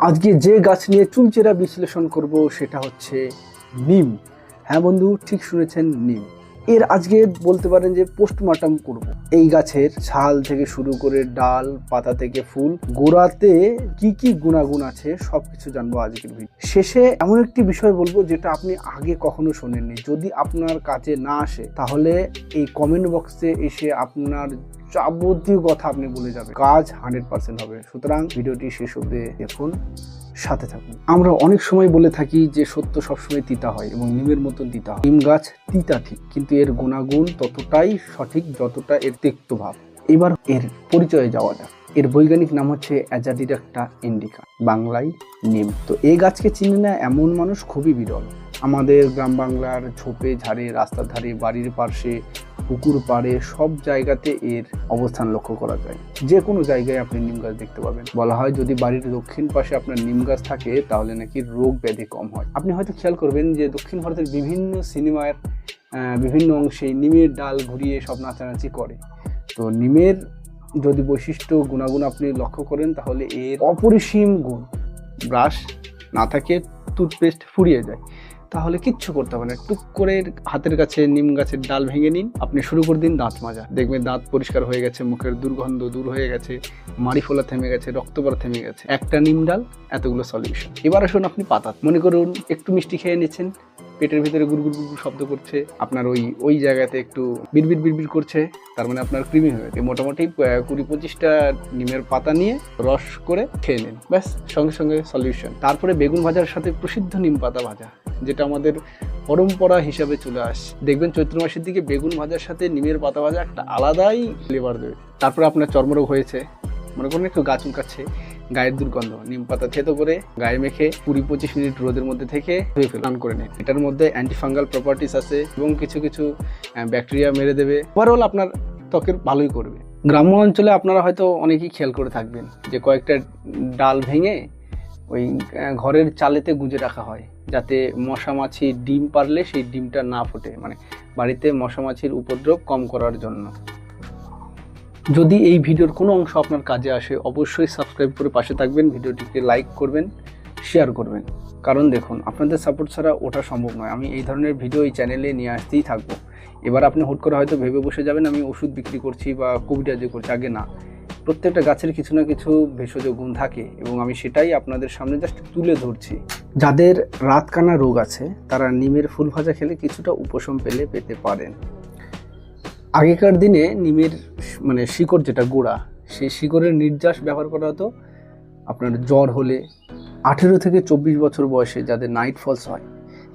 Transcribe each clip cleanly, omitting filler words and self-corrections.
আজকে যে গাছ নিয়ে চুলচেরা বিশ্লেষণ করব সেটা হচ্ছে নিম। হ্যাঁ বন্ধু, ঠিক শুনেছেন, নিম। এর আজকে বলতে পারেন যে পোস্টমর্টম করব। এই গাছের ছাল থেকে শুরু করে ডাল, পাতা থেকে ফুল, গোড়াতে কি কি গুণাগুণ আছে সবকিছু জানবো আজকের ভিডিও। শেষে এমন একটি বিষয় বলবো যেটা আপনি আগে কখনো শোনেননি। যদি আপনার কাছে না আসে তাহলে এই কমেন্ট বক্সে এসে আপনার যাবতীয় কথা আপনি বলে যাবেন, কাজ 100% হবে। সুতরাং ভিডিওটি শেষ অবধি দেখুন, সাথে থাকুন। আমরা অনেক সময় বলে থাকি যে সত্য সবসময় তিতা হয় এবং নিমের মতন তিতা হয়। নিম গাছ তিতা ঠিক, কিন্তু এর গুণাগুণ ততটাই সঠিক যতটা এর তিক্ত ভাব। এবার এর পরিচয়ে যাওয়া যাক। এর বৈজ্ঞানিক নাম হচ্ছে অ্যাজাডিরাক্টা ইন্ডিকা, বাংলায় নিম। তো এই গাছকে চিনে না এমন মানুষ খুবই বিরল। আমাদের গ্রাম বাংলার ঝোপে ঝাড়ে, রাস্তার ধারে, বাড়ির পাশে, পুকুর পাড়ে সব জায়গাতে এর অবস্থান লক্ষ্য করা যায়। যে কোনো জায়গায় আপনি নিম গাছ দেখতে পাবেন। বলা হয় যদি বাড়ির দক্ষিণ পাশে আপনার নিম গাছ থাকে তাহলে নাকি রোগ ব্যাধি কম হয়। আপনি হয়তো খেয়াল করবেন যে দক্ষিণ ভারতের বিভিন্ন সিনেমার বিভিন্ন অংশে নিমের ডাল ঘুরিয়ে সব নাচানাচি করে। তো নিমের যদি বৈশিষ্ট্য গুণাগুণ আপনি লক্ষ্য করেন তাহলে এর অপরিসীম গুণ। ব্রাশ না থাকে, টুথপেস্ট ফুরিয়ে যায়, তাহলে কিচ্ছু করতে হবে না। টুক করে হাতের কাছে নিম গাছের ডাল ভেঙে নিন, আপনি শুরু করে দিন দাঁত মাজা। দেখবেন দাঁত পরিষ্কার হয়ে গেছে, মুখের দুর্গন্ধ দূর হয়ে গেছে, মাড়ি ফোলা থেমে গেছে, রক্ত পড়া থেমে গেছে। একটা নিম ডাল, এতগুলো সলিউশন। এবার আসুন আপনি পাতা। মনে করুন একটু মিষ্টি খেয়ে নিচ্ছেন, পেটের ভিতরে গুড়গুড় গুড়গুড় শব্দ করছে, আপনার ওই জায়গাতে একটু বিড়বিড় বিড়বিড় করছে, তার মানে আপনার কৃমি হয়ে গেছে। মোটামুটি 20-25টা নিমের পাতা নিয়ে রস করে খেয়ে নিন, ব্যাস, সঙ্গে সঙ্গে সলিউশন। তারপরে বেগুন ভাজার সাথে প্রসিদ্ধ নিম পাতা ভাজা, যেটা আমাদের পরম্পরা হিসাবে চলে আসে। দেখবেন চৈত্র মাসের দিকে বেগুন ভাজার সাথে নিমের পাতা ভাজা একটা আলাদাই ফ্লেভার দেবে। তারপরে আপনার চর্মরোগ হয়েছে, মনে করুন একটু গা চুলকাচ্ছে, গায়ের দুর্গন্ধ, নিম পাতা থেতো করে গায়ে মেখে 20-25 মিনিট রোদের মধ্যে থেকে ধুয়ে ফেলান করে নেন। এটার মধ্যে অ্যান্টিফাঙ্গাল প্রপার্টিস আছে এবং কিছু কিছু ব্যাকটেরিয়া মেরে দেবে। ওভারঅল আপনার ত্বকের ভালোই করবে। গ্রাম্য অঞ্চলে আপনারা হয়তো অনেকেই খেয়াল করে থাকবেন যে কয়েকটা ডাল ভেঙে ওই ঘরের চালেতে গুঁজে রাখা হয়, যাতে মশা মাছি ডিম পারলে সেই ডিমটা না ফোটে, মানে বাড়িতে মশা মাছির উপদ্রব কম করার জন্য। যদি এই ভিডিওর কোনো অংশ আপনার কাজে আসে অবশ্যই সাবস্ক্রাইব করে পাশে থাকবেন, ভিডিওটিকে লাইক করবেন, শেয়ার করবেন। কারণ দেখুন, আপনাদের সাপোর্ট ছাড়া ওটা সম্ভব নয়। আমি এই ধরনের ভিডিও এই চ্যানেলে নিয়ে আসতেই থাকবো। এবার আপনি হুট করে হয়তো ভেবে বসে যাবেন আমি ওষুধ বিক্রি করছি বা কবিরাজি করছি। আগে না, প্রত্যেকটা গাছের কিছু না কিছু ভেষজ গুণ থাকে এবং আমি সেটাই আপনাদের সামনে জাস্ট তুলে ধরছি। যাদের রাতকানা রোগ আছে তারা নিমের ফুল ভাজা খেলে কিছুটা উপশম পেতে পারেন। আগেকার দিনে নিমের শিকড়, যেটা গোড়া, সেই শিকড়ের নির্যাস ব্যবহার করা হতো আপনার জ্বর হলে। 18 থেকে 24 বছর বয়সে যাদের নাইট ফলস হয়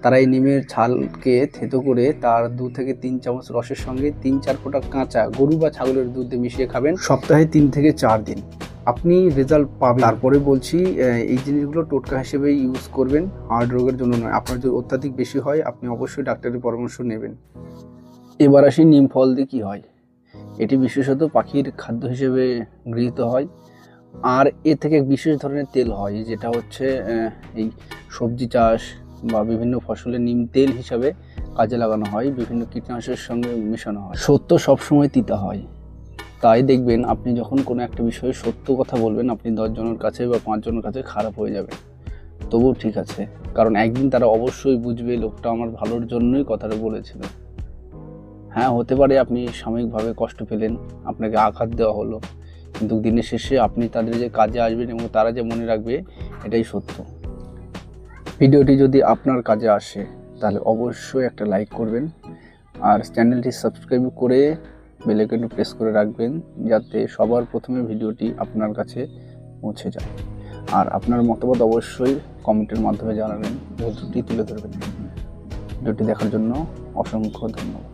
তারা এই নিমের ছালকে থেতো করে তার 2 থেকে 3 চামচ রসের সঙ্গে 3-4 ফোঁটা কাঁচা গরু বা ছাগলের দুধে মিশিয়ে খাবেন, সপ্তাহে 3 থেকে 4 দিন আপনি রেজাল্ট পাবেন। তারপরে বলছি, এই জিনিসগুলো টোটকা হিসেবে ইউজ করবেন, হার্ট রোগের জন্য নয়। আপনার যদি অত্যাধিক বেশি হয় আপনি অবশ্যই ডাক্তারের পরামর্শ নেবেন। এবার আসি নিম ফল দিয়ে কী হয়। এটি বিশেষত পাখির খাদ্য হিসেবে গৃহীত হয়, আর এ থেকে বিশেষ ধরনের তেল হয়, যেটা হচ্ছে এই সবজি চাষ বা বিভিন্ন ফসলে নিম তেল হিসাবে কাজে লাগানো হয়, বিভিন্ন কীটনাশকের সঙ্গে মেশানো হয়। সত্য সবসময় তিতা হয়, তাই দেখবেন আপনি যখন কোনো একটা বিষয়ে সত্য কথা বলবেন আপনি 10 জনের কাছে বা 5 জনের কাছে খারাপ হয়ে যাবে, তবুও ঠিক আছে, কারণ একদিন তারা অবশ্যই বুঝবে লোকটা আমার ভালোর জন্যই কথাটা বলেছিল। হ্যাঁ, হতে পারে আপনি সাময়িকভাবে কষ্ট পেলেন, আপনাকে আঘাত দেওয়া হলো, কিন্তু দিনের শেষে আপনি তাদের যে কাজে আসবেন এবং তারা যে মনে রাখবে, এটাই সত্য। ভিডিওটি যদি আপনার কাজে আসে তাহলে অবশ্যই একটা লাইক করবেন, আর চ্যানেলটি সাবস্ক্রাইব করে বেল আইকনটি প্রেস করে রাখবেন, যাতে সবার প্রথমে ভিডিওটি আপনার কাছে পৌঁছে যায়। আর আপনার মতামত অবশ্যই কমেন্টের মাধ্যমে জানাবেন, ভুল ত্রুটি তুলে ধরবেন। ভিডিওটি দেখার জন্য অসংখ্য ধন্যবাদ।